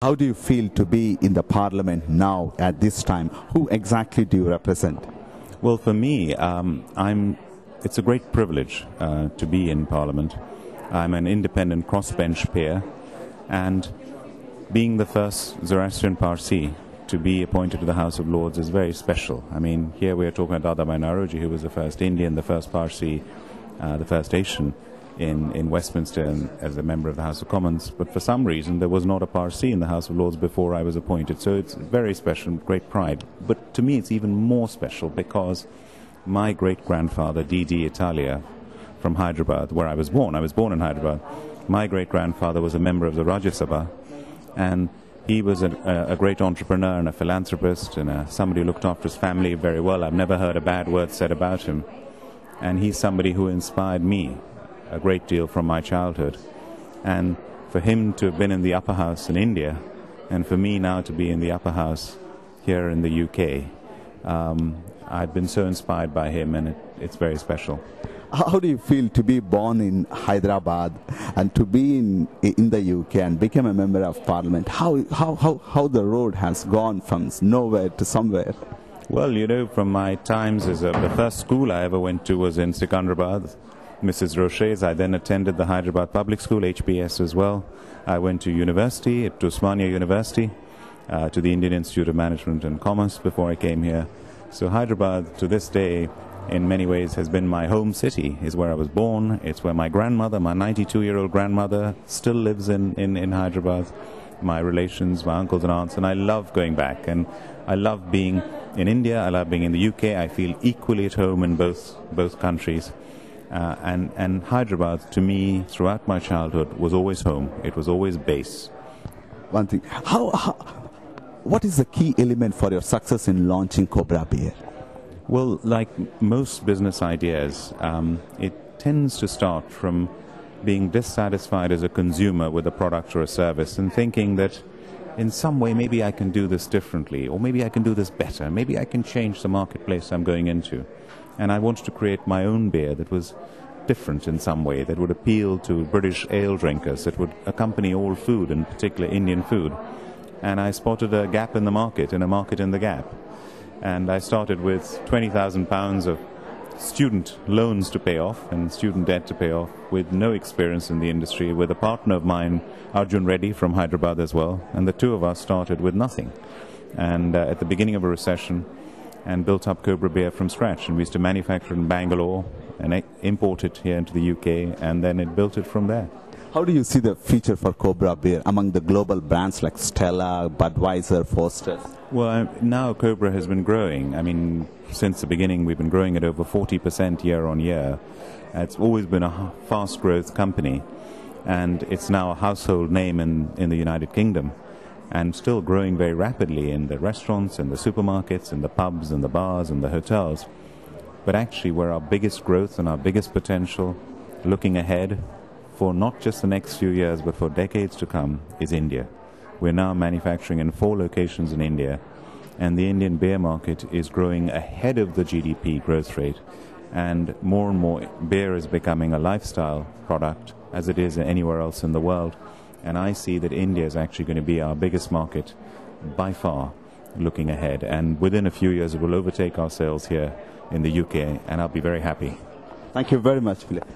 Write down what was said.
How do you feel to be in the parliament now at this time? Who exactly do you represent? Well, for me, it's a great privilege to be in Parliament. I'm an independent crossbench peer, and being the first Zoroastrian Parsi to be appointed to the House of Lords is very special. I mean, here we are talking about Dada Bhai Naoroji, who was the first Indian, the first Parsi, the first Asian in Westminster and as a member of the House of Commons. But for some reason, there was not a Parsi in the House of Lords before I was appointed. So it's very special, great pride. But to me, it's even more special because my great-grandfather, D.D. Italia, from Hyderabad, where I was born in Hyderabad, my great-grandfather was a member of the Rajya Sabha, and he was a great entrepreneur and a philanthropist and somebody who looked after his family very well. I've never heard a bad word said about him. And he's somebody who inspired me a great deal from my childhood. And for him to have been in the upper house in India, and for me now to be in the upper house here in the UK, I've been so inspired by him, and it's very special. How do you feel to be born in Hyderabad and to be in the UK and become a member of Parliament? How the road has gone from nowhere to somewhere? Well, you know, from my times as the first school I ever went to was in Sikandrabad, Mrs. Roche's. I then attended the Hyderabad Public School, HBS as well. I went to university, to Osmania University, to the Indian Institute of Management and Commerce before I came here. So Hyderabad, to this day, in many ways has been my home city. It's where I was born. It's where my grandmother, my 92-year-old grandmother, still lives in Hyderabad. My relations, my uncles and aunts, and I love going back. And I love being in India. I love being in the UK. I feel equally at home in both countries. And Hyderabad, to me, throughout my childhood, was always home. It was always base. One thing, what is the key element for your success in launching Cobra beer? Well, like most business ideas, it tends to start from being dissatisfied as a consumer with a product or a service and thinking that in some way maybe I can do this differently, or maybe I can do this better, maybe I can change the marketplace I'm going into. And I wanted to create my own beer that was different in some way, that would appeal to British ale drinkers, that would accompany all food, in particular Indian food. And I spotted a gap in the market, and a market in the gap. And I started with £20,000 of student loans to pay off and student debt to pay off, with no experience in the industry, with a partner of mine, Arjun Reddy from Hyderabad as well. And the two of us started with nothing. And at the beginning of a recession, and built up Cobra beer from scratch. And we used to manufacture in Bangalore and import it here into the UK, and then it built it from there. How do you see the future for Cobra beer among the global brands like Stella, Budweiser, Foster's? Well, now Cobra has been growing. I mean, since the beginning, we've been growing at over 40% year on year. It's always been a fast growth company, and it's now a household name in the United Kingdom, and still growing very rapidly in the restaurants and the supermarkets and the pubs and the bars and the hotels. But actually, where our biggest growth and our biggest potential looking ahead for not just the next few years but for decades to come is India. We're now manufacturing in 4 locations in India, and the Indian beer market is growing ahead of the GDP growth rate, and more beer is becoming a lifestyle product as it is anywhere else in the world. And I see that India is actually going to be our biggest market by far looking ahead. And within a few years, it will overtake our sales here in the UK, and I'll be very happy. Thank you very much, Philip.